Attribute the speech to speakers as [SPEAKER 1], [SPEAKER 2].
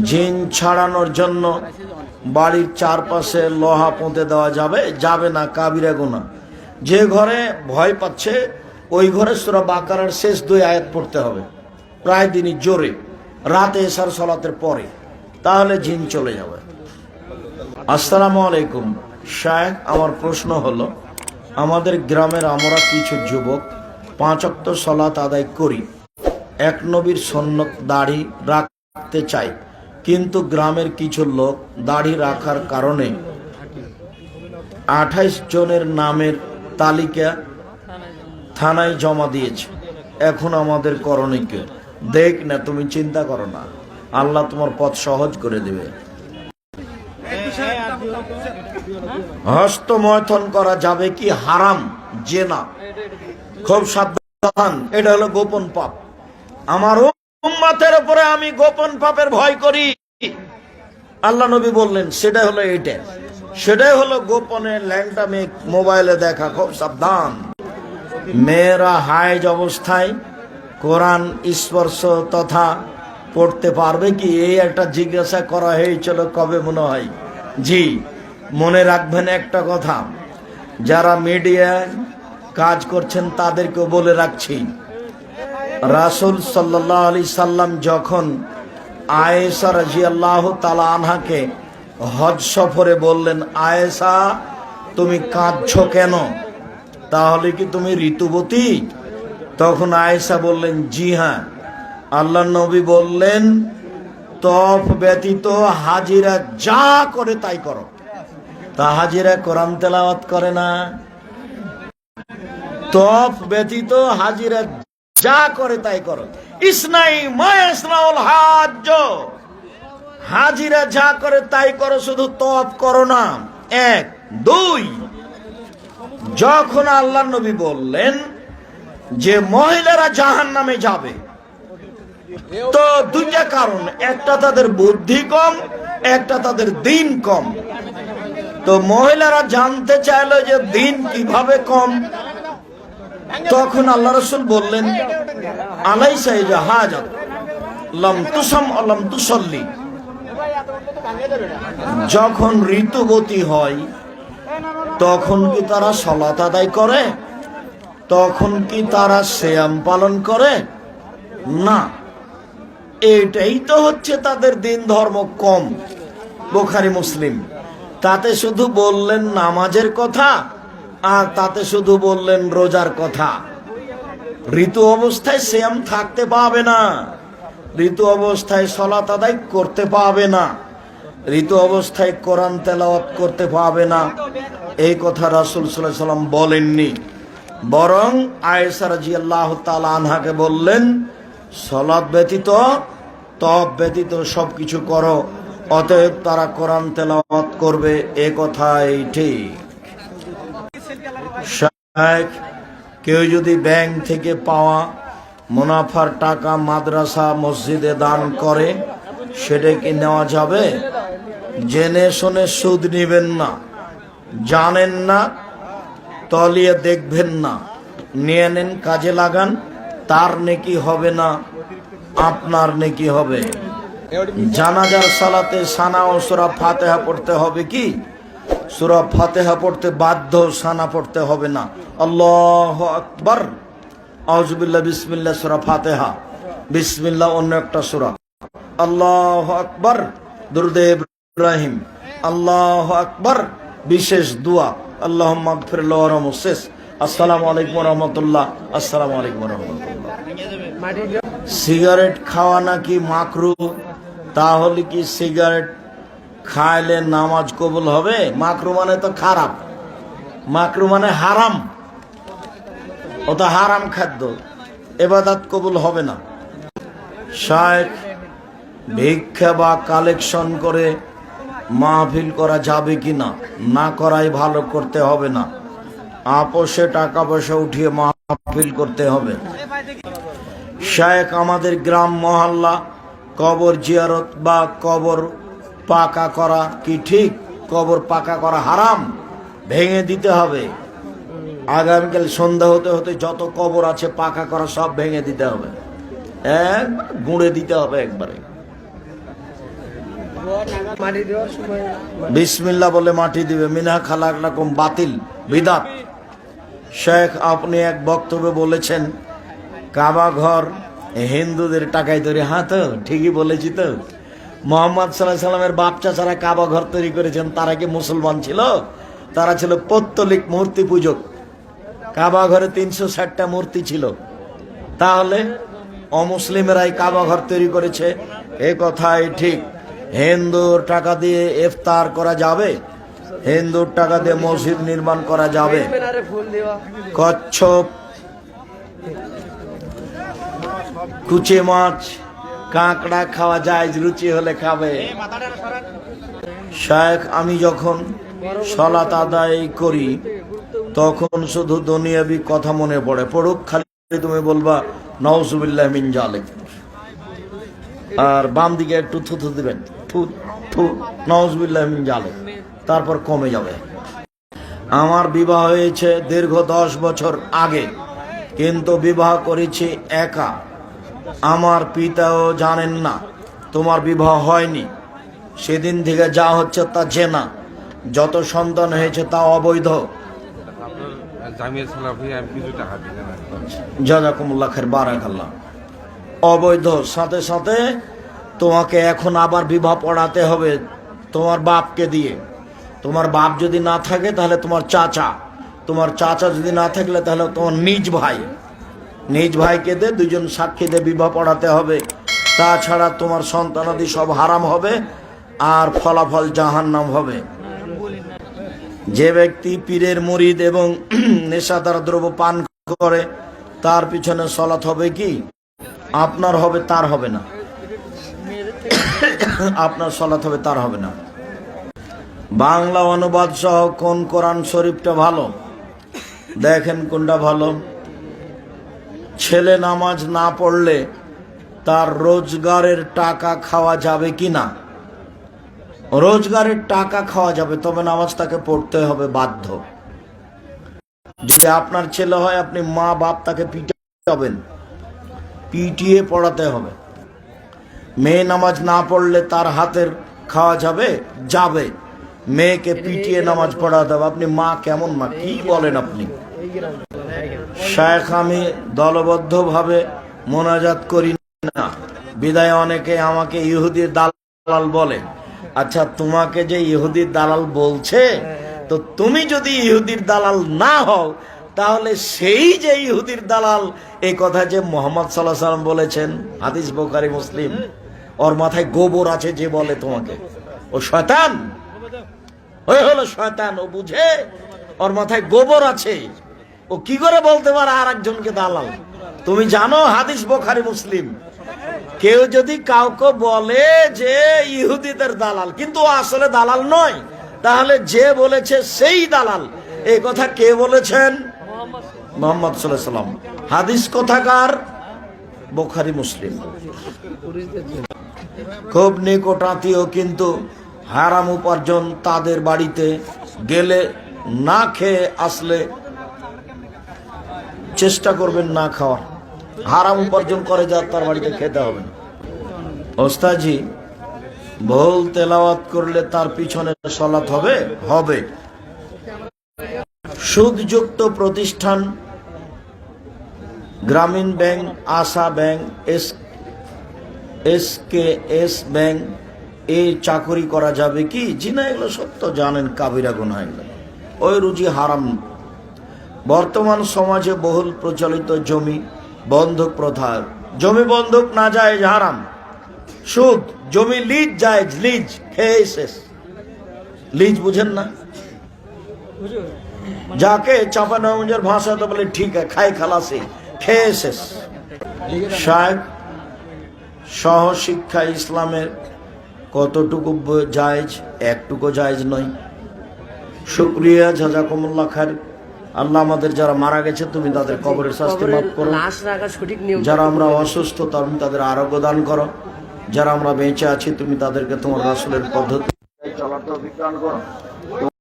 [SPEAKER 1] জিন ছাড়ানোর জন্য বাড়ির চারপাশে লোহা পুঁতে দেওয়া যাবে? যাবে না, কাবিরা গুনাহ। যে ঘরে ভয় পাচ্ছে ওই ঘরে সূরা বাকারার শেষ 2 আয়াত পড়তে হবে প্রায় দিনই জোরে, রাতে এশার সালাতের পরে, তাহলে জিন চলে যাবে। আসসালামু আলাইকুম শায়েখ, আমার প্রশ্ন হলো, আমাদের গ্রামের আমরা কিছু যুবক 5 ওয়াক্ত সালাত আদায় করি, এক নবীর সুন্নত দাড়ি রাখতে চাই, কিন্তু গ্রামের কিছু লোক দাড়ি রাখার কারণে 28 জনের নামের তালিকা থানায় জমা দিয়েছে। এখন আমাদের করণীয় কি? দেখ না, তুমি চিন্তা করো না, আল্লাহ তোমার পথ সহজ করে দেবে। হস্তমৈথুন করা যাবে কি? হারাম, জেনা। খুব সাবধান, এটা হলো গোপন পাপ। আমার উম্মতের উপরে আমি গোপন পাপের ভয় করি, আল্লাহ নবী বললেন, সেটা হলো এইটা, সেটাই হলো গোপনে ল্যাংটা মেয়ে মোবাইলে দেখা। খুব সাবধান। মেয়েরা হাইজ অবস্থায় কোরআন স্পর্শ তথা পড়তে পারবে কি? এই একটা জিজ্ঞাসা করা হয়েছিল কবে মনে হয়। জি, মনে রাখবেন একটা কথা, যারা মিডিয়ায় কাজ করছেন তাদেরকেও বলে রাখছি, রাসূল সাল্লাল্লাহু আলাইহি সাল্লাম যখন আয়েশা রাদিয়াল্লাহু তাআলা আনহাকে হজ সফরে বললেন, আয়েশা তুমি কাঁদছো কেন, তাহলে কি তুমি ঋতুবতী? তখন আয়েশা বললেন, জি হ্যাঁ। আল্লাহ নবী বললেন, তফ ব্যতীত হাজিরা যা করে তাই করো। তা হাজিরা কোরআন তেলাওয়াত করে না? তফ ব্যতীত হাজিরা যা করে তাই করো। ইসনাই মা ইসনাউল হাজ্জ, হাজিরা যা করে তাই করো, শুধু তফ করো না। 1 2, যখন আল্লাহ নবী বললেন যে মহিলারা জাহান্নামে যাবে, তো 2টা কারণ, একটা তাদের বুদ্ধি কম, একটা তাদের দিন কম। তো মহিলারা জানতে চাইলো যে দিন কিভাবে কম, তখন আল্লাহ রাসূল বললেন, আলাইসা জাহাজাত লাম তুসাম লাম তুসাল্লি, যখন ঋতুবতী হয় তখন কি তারা সালাত আদায় করে? তখন কি তারা সিয়াম পালন করে? না। এটাই তো হচ্ছে তাদের দিন ধর্ম কম। বুখারী মুসলিম। তাতে শুধু বললেন নামাজের কথা, আর তাতে শুধু বললেন রোজার কথা। ঋতু অবস্থায় সিয়াম থাকতে পাবে না, ঋতু অবস্থায় সালাত আদায় করতে পাবে না, ঋতু অবস্থায় কোরআন তেলাওয়াত করতে পাবে না, এই কথা রাসূল সাল্লাল্লাহু আলাইহি সাল্লাম বলেননি। বরং আয়েশা রাদিয়াল্লাহু তাআলা আনহাকে বললেন, সালাত ব্যতীত তওয়াব ব্যতীত সবকিছু করো, অতএব তারা কোরআন তেলাওয়াত করবে, এ কথাই ঠিক। শায়েখ, কেউ যদি ব্যাংক থেকে পাওয়া মুনাফার টাকা মাদ্রাসা মসজিদে দান করে, সেটা কি নেওয়া যাবে? জেনে শুনে সুদ নিবেন না, জানেন না তলিয়ে দেখবেন না, নিয়ে নেন, কাজে লাগান, তার নেকি হবে না, আপনার নেকি হবে। জানাজার সালাতে সানা ও সূরা ফাতিহা পড়তে হবে কি? সূরা ফাতিহা পড়তে বাধ্য, সানা পড়তে হবে না। আল্লাহু আকবার, আউযুবিল্লাহ, বিসমিল্লাহ, সূরা ফাতিহা, বিসমিল্লাহ অন্য একটা সূরা, আল্লাহু আকবার, দুরূদে ইব্রাহিম, আল্লাহু আকবার, বিশেষ দোয়া, আল্লাহুম্মা গফির লাহু ওয়ারহামহু, শেষ। আসসালামু আলাইকুম ওয়া রাহমাতুল্লাহ। আসসালামু আলাইকুম ওয়া রাহমাতুল্লাহ। সিগারেট খাওয়া নাকি মাকরুহ, তাহলে কি সিগারেট খাইলে নামাজ কবুল হবে? মাকরুহ মানে তো খারাপ, মাকরুহ মানে হারাম, ও তো হারাম খাদ্য, ইবাদত কবুল হবে না। শায়েখ, ভিক্ষা বা কালেকশন করে মাহফিল করা যাবে কি না? না করাই ভালো, করতে হবে না। আপোষে টাকা পয়সা উঠিয়ে মাহফিল করতে হবে। শায়েখ, আমাদের গ্রাম মহল্লা কবর জিয়ারত বা কবর পাকা করা কি ঠিক? কবর পাকা করা হারাম, ভেঙে দিতে হবে। আগামীকাল সন্ধ্যা হতে হতে যত কবর আছে পাকা করা সব ভেঙে দিতে হবে, একবার গুঁড়ে দিতে হবে একবারে।
[SPEAKER 2] মাটি দেওয়ার সময়
[SPEAKER 1] বিসমিল্লাহ বলে মাটি দিবে। মিনহা খালাকনাকুম বাতিল বিদাত। শেখ আপনি এক বক্তব্যে বলেছেন কাবা ঘর হিন্দুদের টাকায় তৈরি। হ্যাঁ তো ঠিকই বলেছি তো। মোহাম্মদ সাল্লাল্লাহু আলাইহি সাল্লামের বাপ চাচারা কাবা ঘর তৈরি করেছেন, তারা কি মুসলমান ছিল? তারা ছিল পৌত্তলিক মূর্তি পূজক। কাবা ঘরে 360টা মূর্তি ছিল। তাহলে অমুসলিমেরাই কাবা ঘর তৈরি করেছে, এ কথাই ঠিক। হিন্দুর টাকা দিয়ে ইফতার করা যাবে, হিন্দুর টাকা দিয়ে মসজিদ নির্মাণ করা যাবে।
[SPEAKER 2] ফুল দেওয়া
[SPEAKER 1] কচ্ছপ, কুচে মাছ, কাঁকড়া খাওয়া যায়, রুচি হলে খাবে। শেখ আমি যখন সালাত আদায় করি তখন শুধু দুনিয়াবি কথা মনে পড়ে। পড়ুক, খালি তুমি বলবা নাউজুবিল্লাহ মিন জালিক, আর বাম দিকে একটু থুথু দিবেন, থু থু নাউজুবিল্লাহ মিন জালিক, তারপর কমে যাবে। আমার বিবাহ হয়েছে দীর্ঘ 10 বছর আগে, কিন্তু বিবাহ করেছি একা। আমার পিতাও জানেন না তোমার বিবাহ হয়নি। সেদিন থেকে যা হচ্ছে তা জেনা, যত সন্তান হয়েছে তা অবৈধ। জাযাকুমুল্লাহ খাইর, বারাকাল্লাহ। অবৈধ, সাথে সাথে তোমাকে এখন আবার বিবাহ পড়াতে হবে তোমার বাপকে দিয়ে। তোমার বাপ যদি না থাকে তাহলে তোমার চাচা, তোমার চাচা যদি না থাকলে তাহলে তোমার নিজ ভাই, নিজ ভাইকে দে, দুজন সাক্ষী দিয়ে বিবাহ পড়াতে হবে। তাছাড়া তোমার সন্তানাদি সব হারাম হবে আর ফলাফল জাহান্নাম হবে। যে ব্যক্তি পীরের মুরিদ এবং নেশাদার দ্রব্য পান করে তার পিছনে সলাত হবে কি? আপনার হবে, তার হবে না। আপনার সলাত হবে, তার হবে না। বাংলা অনুবাদ সহ কোন কোরআন শরীফটা ভালো? দেখেন কোনটা ভালো। ছেলে নামাজ না পড়লে তার রোজগারের টাকা খাওয়া যাবে কি না? রোজগারের টাকা খাওয়া যাবে, তবে নামাজ তাকে পড়তে হবে বাধ্য। যদি আপনার ছেলে হয়, আপনি মা বাপ তাকে পিটাবেন, পিটিয়ে পড়াতে হবে। মেয়ে নামাজ না পড়লে তার হাতের খাওয়া যাবে? যাবে। মেয়েকে পিটিয়ে নামাজ পড়াতে হবে। আপনি মা, কেমন মা, কি বলেন আপনি? শেখ আমি দলবদ্ধভাবে মোনাজাত করি না, বিদায় অনেকে আমাকে ইহুদির দালাল বলে। আচ্ছা, তোমাকে যে ইহুদির দালাল বলছে, তো তুমি যদি ইহুদির দালাল না হও তাহলে সেই যে ইহুদির দালাল, এই কথা যে মোহাম্মদ সাল্লাল্লাহু আলাইহি সাল্লাম বলেছেন, হাদিস বুখারী মুসলিম, ওর মাথায় গোবর আছে যে বলে তোমাকে, ও শয়তান, ওই হলো শয়তান। ও বুঝে ওর মাথায় গোবর আছে, ও কি করে বলতে পারে আর একজনকে দালাল? তুমি জানো হাদিস বুখারী মুসলিম, কেউ যদি কাউকে বলে যে ইহুদিদের দালাল, কিন্তু ও আসলে দালাল নয়, তাহলে যে বলেছে সেই দালাল। এই কথা কে বলেছেন? মুহাম্মদ সাল্লাল্লাহু আলাইহি সাল্লাম। হাদিস কোথাকার? বুখারী মুসলিম। খুব নিকট আত্মীয়, কিন্তু হারাম উপার্জন তাদের বাড়িতে গেলে না খেয়ে আসলে চেষ্টা করবেন না খাওয়ার। হারাম উপার্জন করে যা তার বাড়িতে খেতে হবে না। ওস্তাজি, ভুল তেলাওয়াত করলে তার পিছনে সালাত হবে? হবে। সুদযুক্ত প্রতিষ্ঠান, গ্রামীণ ব্যাংক, আশা ব্যাংক, এসকেএস ব্যাংক, এই চাকরি করা যাবে কি? জি না, এগুলো সত্য জানেন, কাবিরা গুনাহ এগুলো। ওই রুজি হারাম। বর্তমান সমাজে বহুল প্রচলিত জমি বন্ধক প্রথা। জমি বন্ধক না জায়েজ, হারাম। সুদ, জমি লিজ জায়েজ, লিজ খেয়ে শেষ। লিজ বুঝেন না? যাকে চাঁপানগঞ্জের ভাষাতে বলে ঠিক আছে, খাই খালাসি, খেয়ে শেষ। শায়েখ, সহশিক্ষা ইসলামের কতটুকু জায়েজ? একটুকু জায়েজ নয়। শুকরিয়া, জাযাকুমুল্লাহ খাইর। আল্লাহ আমাদের যারা মারা গেছে তুমি তাদের কবরের শাস্তি মাফ করো। যারা আমরা অসুস্থ তুমি তাদের আরোগ্য দান করো। যারা আমরা বেঁচে আছি তুমি তাদেরকে তোমার রাসূলের পদ্ধতি চলার তৌফিক দান করো।